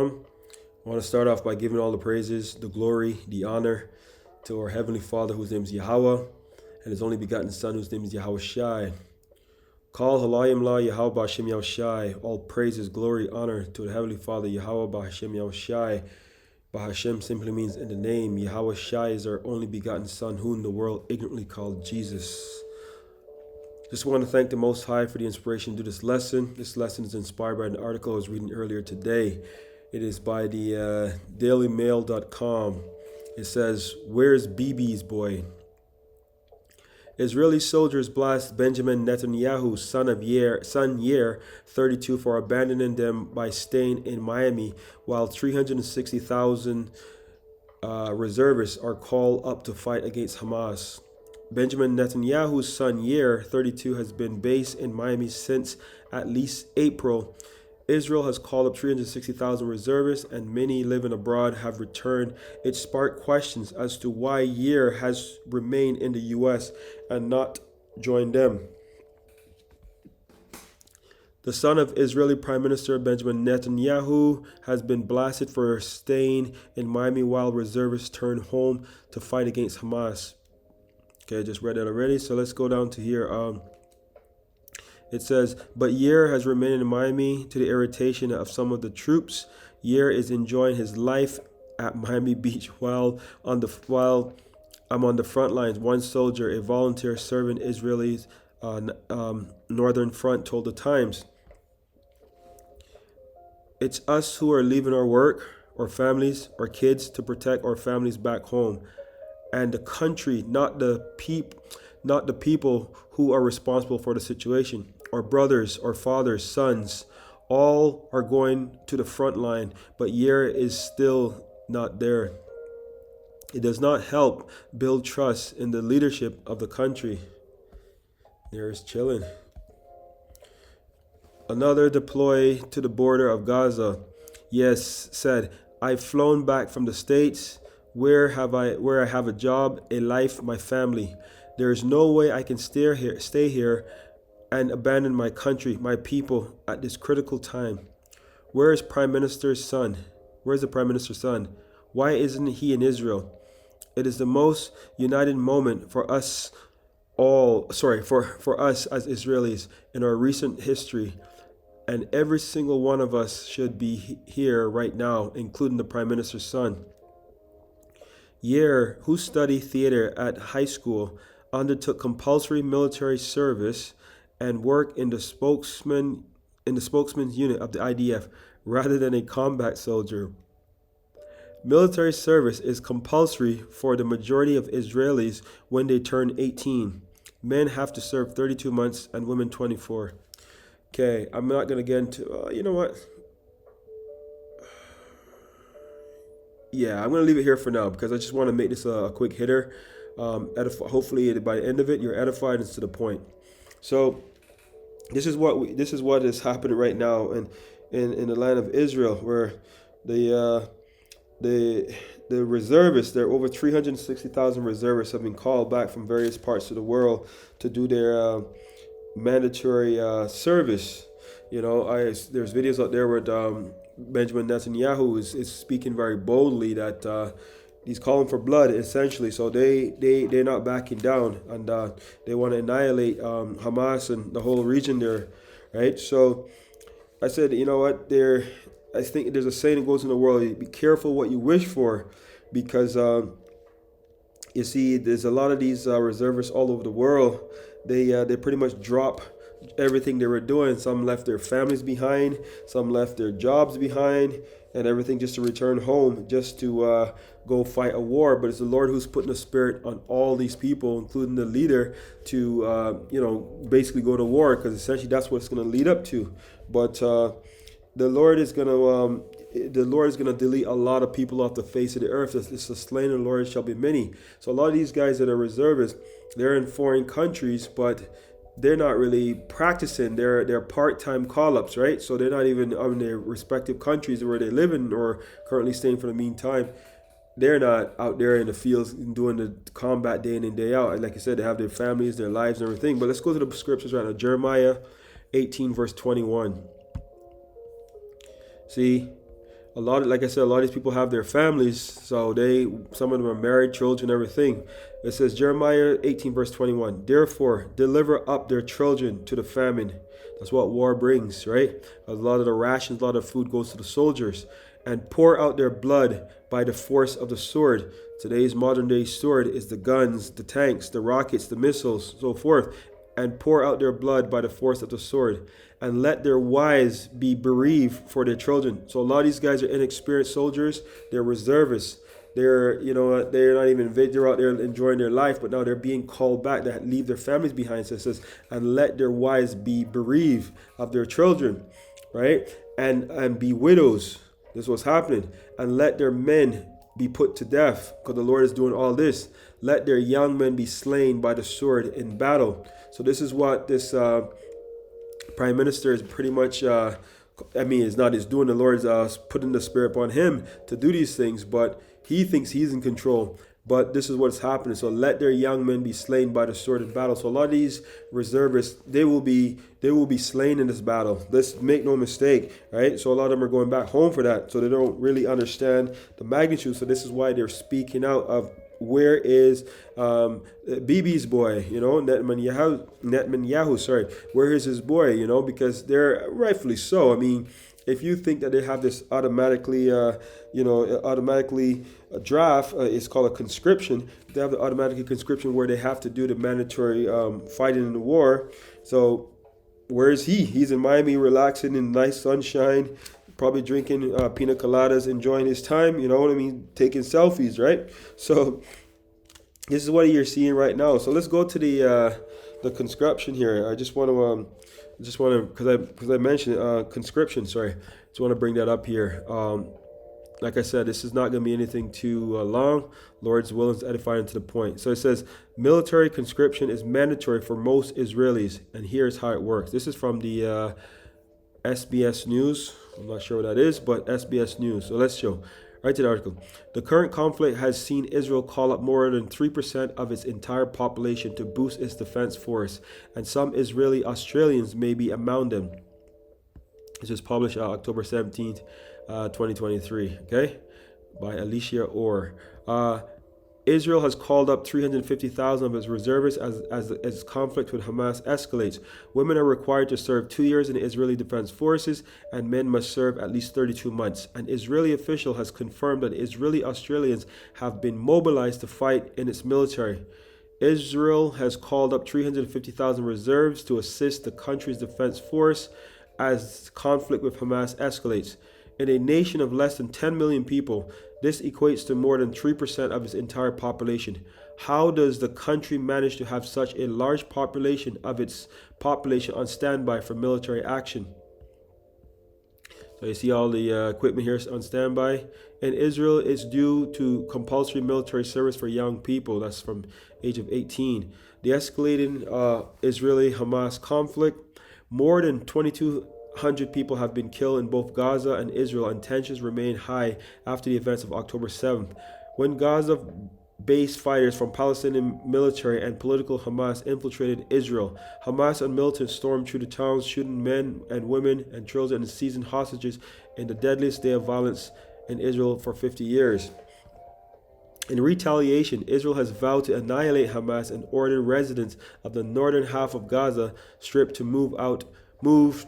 Shalom. I want to start off by giving all the praises, the glory, the honor to our Heavenly Father, whose name is Yahawah, and His only begotten Son, whose name is YAHAWASHI. Call Halayim La Yahawah BAHASHAM YAHAWASHI. All praises, glory, honor to the Heavenly Father, YAHAWAH BAHASHAM YAHAWASHI. BAHASHAM simply means in the name. YAHAWASHI is our only begotten Son, whom the world ignorantly called Jesus. Just want to thank the Most High for the inspiration to do this lesson. This lesson is inspired by an article I was reading earlier today. It is by the dailymail.com. It says, "Where's BB's boy?" Israeli soldiers blast Benjamin Netanyahu, son Yair, 32, for abandoning them by staying in Miami, while 360,000 reservists are called up to fight against Hamas. Benjamin Netanyahu's son Yair, 32, has been based in Miami since at least April. Israel has called up 360,000 reservists, and many living abroad have returned. It sparked questions as to why Yair has remained in the U.S. and not joined them. The son of Israeli Prime Minister Benjamin Netanyahu has been blasted for staying in Miami while reservists turn home to fight against Hamas. Okay, I just read that already, so let's go down to here. It says, but Yair has remained in Miami to the irritation of some of the troops. Yair is enjoying his life at Miami Beach while I'm on the front lines. One soldier, a volunteer serving Israel's northern front, told the Times, "It's us who are leaving our work, our families, our kids to protect our families back home, and the country, not the people who are responsible for the situation. Our brothers, our fathers, sons, all are going to the front line, but Yair is still not there. It does not help build trust in the leadership of the country." Yair is chilling. Another deployed to the border of Gaza, yes, said, "I've flown back from the States where I have a job, a life, my family. There is no way I can stay here and abandon my country, my people at this critical time. Where is Prime Minister's son? Where's the Prime Minister's son? Why isn't he in Israel? It is the most united moment for us for us as Israelis in our recent history, and every single one of us should be here right now, including the Prime Minister's son." Yair, who studied theater at high school, undertook compulsory military service and worked in the spokesman's unit of the IDF rather than a combat soldier. Military service is compulsory for the majority of Israelis when they turn 18. Men have to serve 32 months and women 24. Okay, I'm not going to get into, you know what? Yeah, I'm going to leave it here for now because I just want to make this a quick hitter. Hopefully by the end of it, you're edified and to the point. So this is what is happening right now in the land of Israel, where the reservists, there are over 360,000 reservists have been called back from various parts of the world to do their mandatory service. You know, there's videos out there where Benjamin Netanyahu is speaking very boldly that he's calling for blood, essentially. So they're not backing down, and they want to annihilate Hamas and the whole region there, right? So I said, you know what? I think there's a saying that goes in the world: be careful what you wish for, because you see, there's a lot of these reservists all over the world. They pretty much drop everything they were doing. Some left their families behind, some left their jobs behind, and everything just to return home, just to go fight a war. But it's the Lord who's putting a spirit on all these people, including the leader, to basically go to war, because essentially that's what it's going to lead up to. But the Lord is going to delete a lot of people off the face of the earth. It's the slain of the Lord shall be many. So a lot of these guys that are reservists, they're in foreign countries, but they're not really practicing. They're part-time call-ups, right? So they're not even in their respective countries where they live in or currently staying for the meantime. They're not out there in the fields doing the combat day in and day out. And like I said, they have their families, their lives, and everything. But let's go to the scriptures right now. Jeremiah 18, verse 21. See, A lot of, like I said, a lot of these people have their families, so some of them are married, children, everything. It says Jeremiah 18 verse 21. Therefore, deliver up their children to the famine. That's what war brings, right? A lot of the rations, a lot of food goes to the soldiers, and pour out their blood by the force of the sword. Today's modern day sword is the guns, the tanks, the rockets, the missiles, so forth, and pour out their blood by the force of the sword, and let their wives be bereaved for their children. So a lot of these guys are inexperienced soldiers. They're reservists. They're not even, they're out there enjoying their life, but now they're being called back. They leave their families behind. So it says, and let their wives be bereaved of their children, right? And be widows. This is what's happening. And let their men be put to death, because the Lord is doing all this. Let their young men be slain by the sword in battle. So this is what this prime minister is pretty much, is doing. The Lord's putting the spirit upon him to do these things, but he thinks he's in control. But this is what's happening. So let their young men be slain by the sword in battle. So a lot of these reservists, they will be slain in this battle. Let's make no mistake, right? So a lot of them are going back home for that. So they don't really understand the magnitude. So this is why they're speaking out of, where is Bibi's boy, Netanyahu, sorry, where is his boy, because they're rightfully so. I mean, if you think that they have this automatically draft, it's called a conscription. They have the automatic conscription where they have to do the mandatory fighting in the war. So where is he? He's in Miami, relaxing in nice sunshine, probably drinking pina coladas, enjoying his time, taking selfies, right? So this is what you're seeing right now. So let's go to the conscription here. I just want to because I mentioned conscription. Sorry, just want to bring that up here. Like I said, this is not going to be anything too long. Lord's willing to edify into the point. So it says military conscription is mandatory for most Israelis, and here's how it works. This is from the SBS News. I'm not sure what that is, but SBS News. So let's show. Right to the article. The current conflict has seen Israel call up more than 3% of its entire population to boost its defense force, and some Israeli Australians may be among them. This is published October 17th, 2023, okay, by Alicia Orr. Israel has called up 350,000 of its reservists as conflict with Hamas escalates. Women are required to serve 2 years in the Israeli Defense Forces, and men must serve at least 32 months. An Israeli official has confirmed that Israeli Australians have been mobilized to fight in its military. Israel has called up 350,000 reserves to assist the country's defense force as conflict with Hamas escalates. In a nation of less than 10 million people, this equates to more than 3% of its entire population. How does the country manage to have such a large population of its population on standby for military action? So you see all the equipment here on standby. In Israel, it's due to compulsory military service for young people. That's from age of 18. The escalating Israeli-Hamas conflict, more than 2,200 people have been killed in both Gaza and Israel, and tensions remain high after the events of October 7th. When Gaza-based fighters from Palestinian military and political Hamas infiltrated Israel, Hamas and militants stormed through the towns, shooting men and women and children and seizing hostages in the deadliest day of violence in Israel for 50 years. In retaliation, Israel has vowed to annihilate Hamas and ordered residents of the northern half of Gaza Strip to move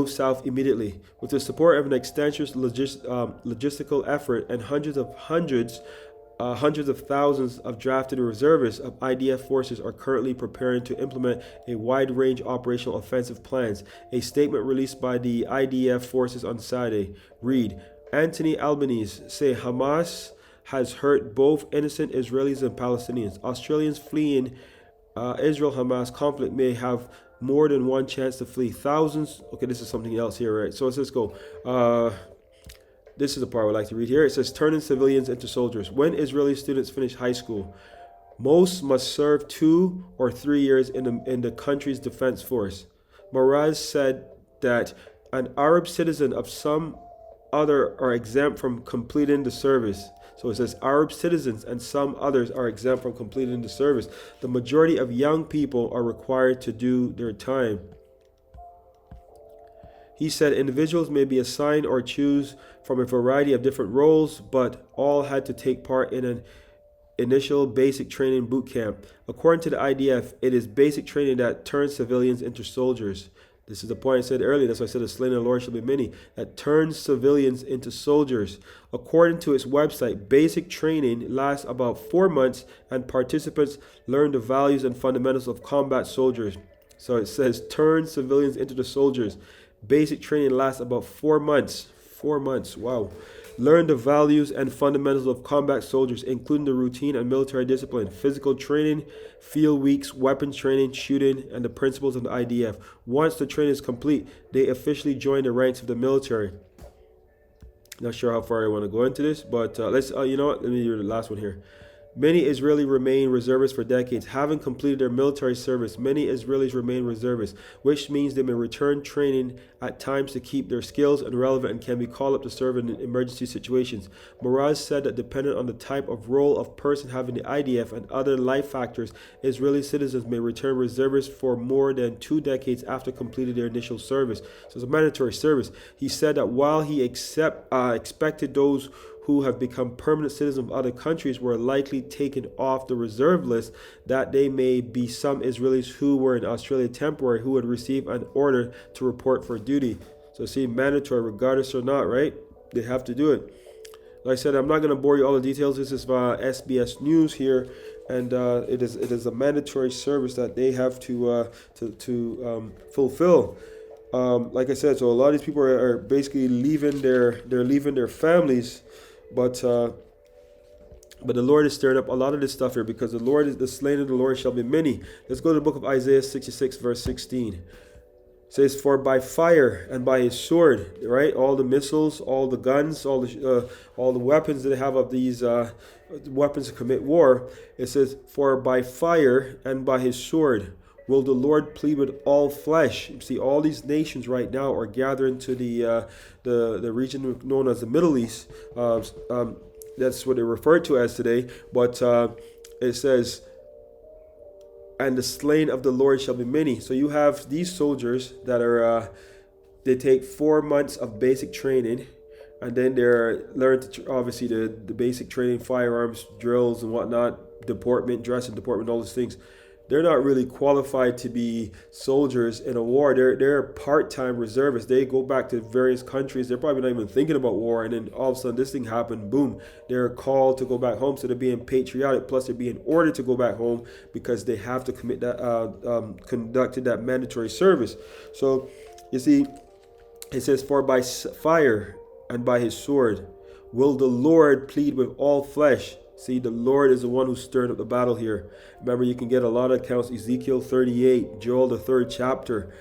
south immediately. With the support of an extensive logistical effort and hundreds of thousands of drafted reservists of IDF forces are currently preparing to implement a wide-range operational offensive plans. A statement released by the IDF forces on Saturday read, Anthony Albanese say Hamas has hurt both innocent Israelis and Palestinians. Australians fleeing Israel-Hamas conflict may have more than one chance to flee. Thousands. Okay, this is something else here, right? So let's go. This is the part I would like to read here. It says, turning civilians into soldiers. When Israeli students finish high school, most must serve 2 or 3 years in the country's defense force. Moraz said that an Arab citizen of some other are exempt from completing the service. So it says Arab citizens and some others are exempt from completing the service. The majority of young people are required to do their time. He said individuals may be assigned or choose from a variety of different roles, but all had to take part in an initial basic training boot camp. According to the IDF, it is basic training that turns civilians into soldiers. This is the point I said earlier. That's why I said the slain of the Lord shall be many. That turns civilians into soldiers. According to its website, basic training lasts about 4 months and participants learn the values and fundamentals of combat soldiers. So it says turn civilians into the soldiers. Basic training lasts about 4 months. 4 months. Wow. Learn the values and fundamentals of combat soldiers, including the routine and military discipline, physical training, field weeks, weapons training, shooting, and the principles of the IDF. Once the training is complete, they officially join the ranks of the military. Not sure how far I want to go into this, but let's, you know what? Let me do the last one here. Many Israelis remain reservists for decades. Having completed their military service, many Israelis remain reservists, which means they may return training at times to keep their skills and relevant and can be called up to serve in emergency situations. Mraz said that depending on the type of role of person having the IDF and other life factors, Israeli citizens may return reservists for more than 2 decades after completing their initial service. So it's a mandatory service. He said that while he expected those who have become permanent citizens of other countries were likely taken off the reserve list, that they may be some Israelis who were in Australia temporary who would receive an order to report for duty. So see, mandatory regardless or not, right? They have to do it. Like I said, I'm not going to bore you all the details. This is SBS News here, and it is a mandatory service that they have to fulfill. Like I said, so a lot of these people are basically leaving their families. But the Lord is stirring up a lot of this stuff here because the slain of the Lord shall be many. Let's go to the book of Isaiah 66 verse 16. It says, for by fire and by his sword, right? All the missiles, all the guns, all the weapons that they have of these weapons to commit war. It says, for by fire and by his sword will the Lord plead with all flesh. You see, all these nations right now are gathering to the region known as the Middle East. That's what they refer to as today. But it says, and the slain of the Lord shall be many. So you have these soldiers that are, they take 4 months of basic training. And then they're learned to, obviously, the basic training, firearms, drills and whatnot, deportment, dress and deportment, all those things. They're not really qualified to be soldiers in a war. They're part-time reservists. They go back to various countries. They're probably not even thinking about war. And then all of a sudden this thing happened. Boom. They're called to go back home. So they're being patriotic. Plus they're being ordered to go back home because they have to commit that, conducted that mandatory service. So you see, it says, for by fire and by his sword will the Lord plead with all flesh. See, the Lord is the one who stirred up the battle here. Remember, you can get a lot of accounts, Ezekiel 38, Joel the 3rd chapter,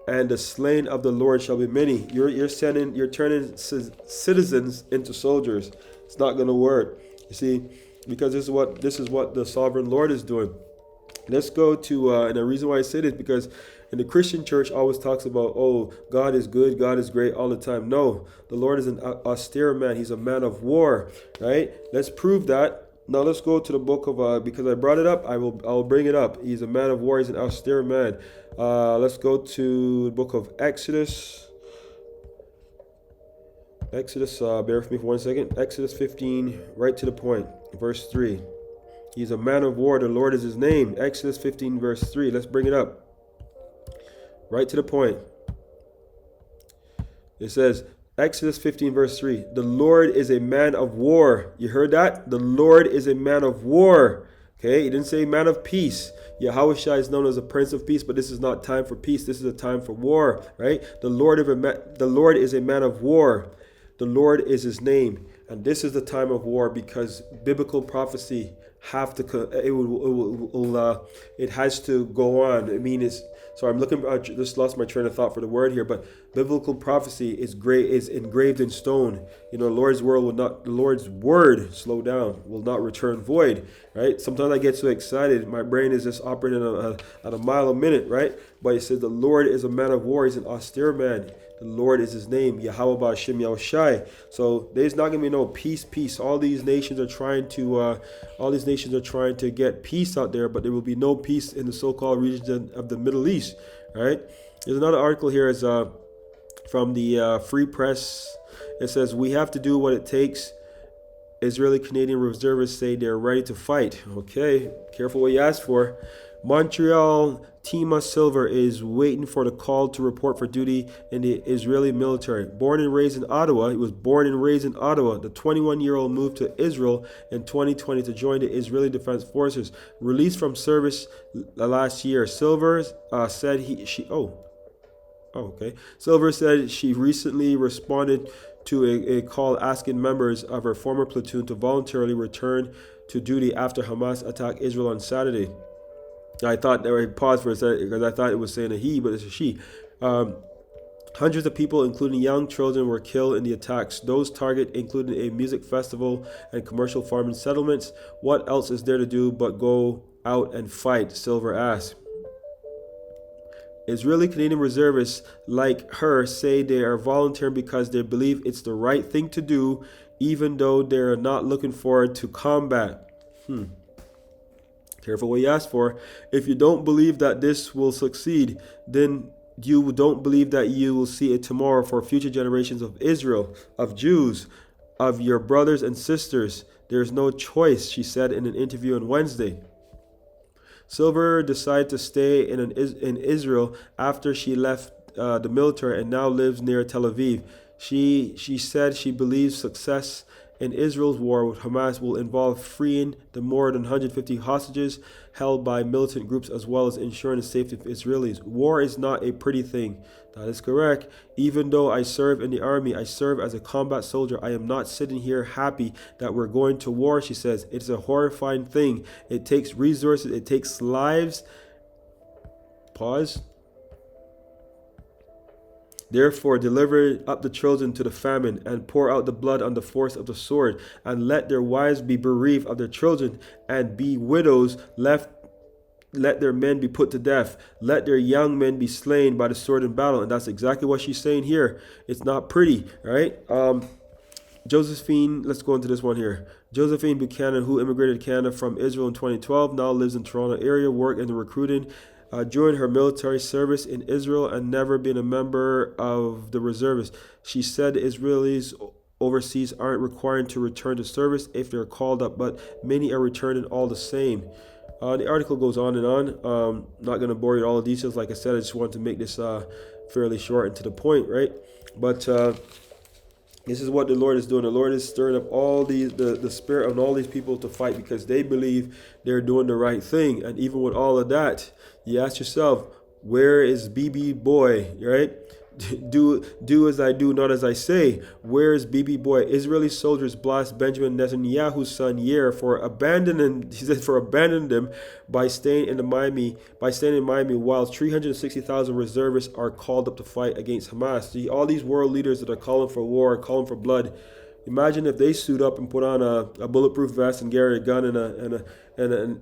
and the slain of the Lord shall be many. You're turning citizens into soldiers. It's not going to work. You see, because this is what the sovereign Lord is doing. Let's go to, and the reason why I say this, because in the Christian church always talks about, oh, God is good, God is great all the time. No, the Lord is an austere man. He's a man of war, right? Let's prove that. Now let's go to the book of, because I brought it up, I'll bring it up. He's a man of war, he's an austere man. Let's go to the book of Exodus. Bear with me for 1 second. Exodus 15, right to the point, verse 3. He's a man of war, the Lord is his name. Exodus 15, verse 3. Let's bring it up. Right to the point. It says, Exodus 15 verse 3, the Lord is a man of war. You heard that? The Lord is a man of war. Okay, he didn't say man of peace. YAHAWASHI is known as a prince of peace, but this is not time for peace. This is a time for war, right? The Lord is a man of war. The Lord is his name. And this is the time of war because biblical prophecy it has to go on. I mean, I'm looking. I just lost my train of thought for the word here, but biblical prophecy is engraved in stone. You know, the Lord's word, slow down, will not return void. Right? Sometimes I get so excited, my brain is just operating at a mile a minute. Right? But it says the Lord is a man of war. He's an austere man. The Lord is his name, YAHAWAH BAHASHAM YAHAWASHI. So there's not going to be no peace. All these nations are trying to get peace out there, but there will be no peace in the so-called region of the Middle East. All right. There's another article here. Is from the Free Press. It says, "We have to do what it takes. Israeli Canadian reservists say they're ready to fight." Okay, careful what you ask for. Montreal Tima Silver is waiting for the call to report for duty in the Israeli military. Born and raised in Ottawa, he was born and raised in Ottawa. The 21-year-old moved to Israel in 2020 to join the Israeli Defense Forces. Released from service last year, Silver said Silver said she recently responded to a call asking members of her former platoon to voluntarily return to duty after Hamas attacked Israel on Saturday. I thought there were pause for a second because I thought it was saying a he, but it's a she. Hundreds of people, including young children, were killed in the attacks. Those targeted included a music festival and commercial farming settlements. What else is there to do but go out and fight? Silver asked. Israeli Canadian reservists like her say they are volunteering because they believe it's the right thing to do, even though they are not looking forward to combat. Careful what you ask for. If you don't believe that this will succeed, then you don't believe that you will see it tomorrow for future generations of Israel, of Jews, of your brothers and sisters. There's no choice, she said in an interview on Wednesday. Silver decided to stay in Israel after she left the military and now lives near Tel Aviv. She said she believes success in Israel's war with Hamas will involve freeing the more than 150 hostages held by militant groups as well as ensuring the safety of Israelis. War is not a pretty thing. That is correct. Even though I serve in the army, I serve as a combat soldier. I am not sitting here happy that we're going to war, she says. It's a horrifying thing. It takes resources. It takes lives. Pause. Therefore, deliver up the children to the famine, and pour out the blood on the force of the sword, and let their wives be bereaved of their children, and be widows left. Let their men be put to death. Let their young men be slain by the sword in battle. And that's exactly what she's saying here. It's not pretty, right? Josephine, let's go into this one here. Josephine Buchanan, who immigrated to Canada from Israel in 2012, now lives in Toronto area, worked in the recruiting during her military service in Israel and never been a member of the reservists. She said Israelis overseas aren't required to return to service if they're called up, but many are returning all the same. The article goes on and on. Not going to bore you with all the details. Like I said, I just wanted to make this fairly short and to the point, right? But this is what the Lord is doing. The Lord is stirring up all the spirit of all these people to fight because they believe they're doing the right thing. And even with all of that, you ask yourself, where is BB boy, right? Do as I do, not as I say. Where is BB boy? Israeli soldiers blast Benjamin Netanyahu's son Yair for abandoning them by staying in Miami while 360,000 reservists are called up to fight against Hamas. See, all these world leaders that are calling for war, calling for blood. Imagine if they suit up and put on a bulletproof vest and carry a gun and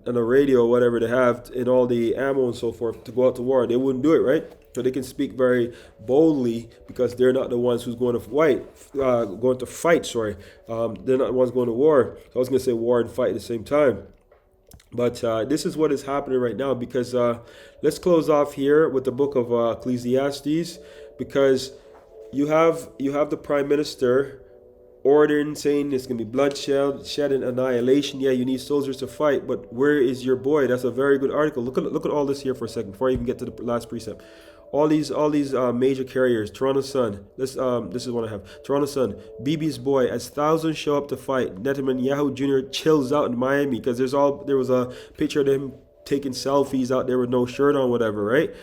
a radio or whatever they have and all the ammo and so forth to go out to war. They wouldn't do it, right? So they can speak very boldly because they're not the ones who's going to fight. They're not the ones going to war. So I was going to say war and fight at the same time. But this is what is happening right now because let's close off here with the book of Ecclesiastes because you have the prime minister ordering, saying there's going to be bloodshed and annihilation. Yeah, you need soldiers to fight, but where is your boy? That's a very good article. Look at all this here for a second before I even get to the last precept. All these major carriers. Toronto Sun. This is what I have. Toronto Sun. BB's boy as thousands show up to fight. Netanyahu Jr. chills out in Miami because there was a picture of him taking selfies out there with no shirt on, whatever, right?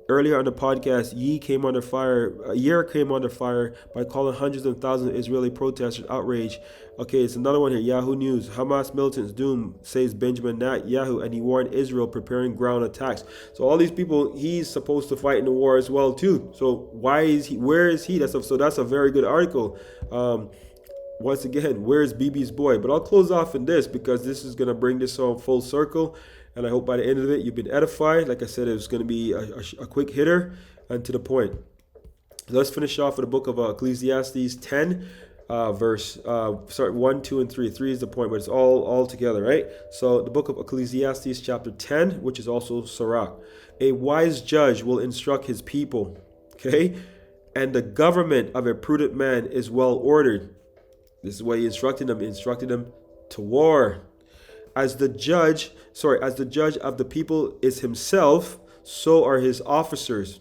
Earlier on the podcast, Yair came under fire by calling hundreds of thousands of Israeli protesters outraged. Okay, it's another one here. Yahoo News. Hamas militants doom, says Benjamin Netanyahu, and he warned Israel preparing ground attacks. So all these people, he's supposed to fight in the war as well too. So where is he? That's a very good article. Once again, where's BB's boy? But I'll close off in this because this is going to bring this all full circle. And I hope by the end of it, you've been edified. Like I said, it was going to be a quick hitter and to the point. Let's finish off with the book of Ecclesiastes 10, verse 1, 2, and 3. 3 is the point, but it's all together, right? So the book of Ecclesiastes chapter 10, which is also Sirach. A wise judge will instruct his people. Okay? and the government of a prudent man is well ordered. This is what he instructed them. He instructed them to war. As the judge of the people is himself, so are his officers.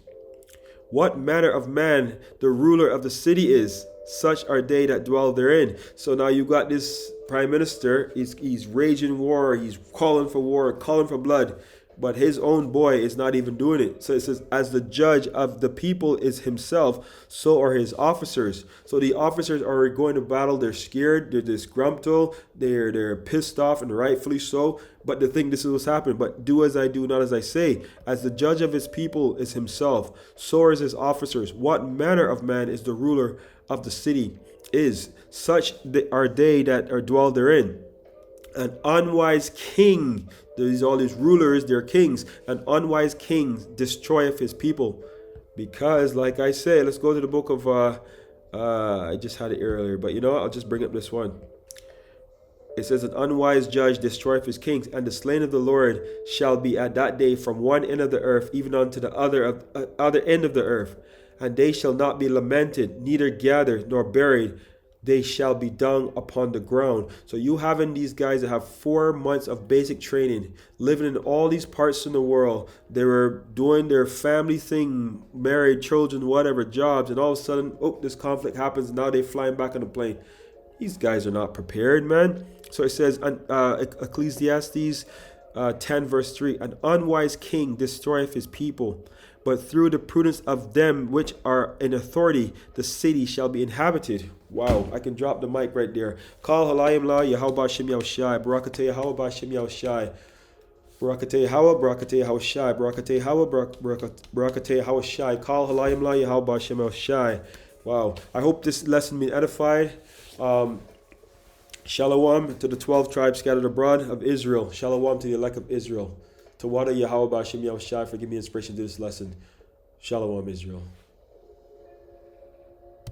What manner of man the ruler of the city is, such are they that dwell therein. So now you got this prime minister, he's raging war, he's calling for war, calling for blood, but his own boy is not even doing it. So it says, as the judge of the people is himself, so are his officers. So the officers are going to battle, they're scared, they're disgruntled, they're pissed off, and rightfully so. But the thing, this is what's happening. But do as I do, not as I say. As the judge of his people is himself, so are his officers. What manner of man is the ruler of the city is, such are they that are dwell therein. An unwise king, all these rulers, they're kings. An unwise king destroyeth his people. Because, like I say, let's go to the book of, I just had it earlier, but you know what? I'll just bring up this one. It says, an unwise judge destroyeth his kings, and the slain of the Lord shall be at that day from one end of the earth, even unto the other end of the earth. And they shall not be lamented, neither gathered, nor buried. They shall be dung upon the ground. So you having these guys that have 4 months of basic training, living in all these parts in the world, they were doing their family thing, married, children, whatever, jobs, and all of a sudden, oh, this conflict happens, now they're flying back on a plane. These guys are not prepared, man. So it says, Ecclesiastes 10 verse 3, an unwise king destroyeth his people, but through the prudence of them which are in authority, the city shall be inhabited. Wow, I can drop the mic right there. Call halayim la YAHAWASHI YAHAWASHI Barakateh YAHAWAH BAHASHAM YAHAWASHI Barakateh YAHAWAH Barakateh YAHAWASHI Barakateh YAHAWAH Barakateh YAHAWASHI Call halayim la YAHAWAH BAHASHAM YAHAWASHI. Wow, I hope this lesson been edified. Shalom to the 12 tribes scattered abroad of Israel. Shalom to the elect of Israel. To water Yahawah BaHashem Yahushai for giving me inspiration to this lesson. Shalom, Israel.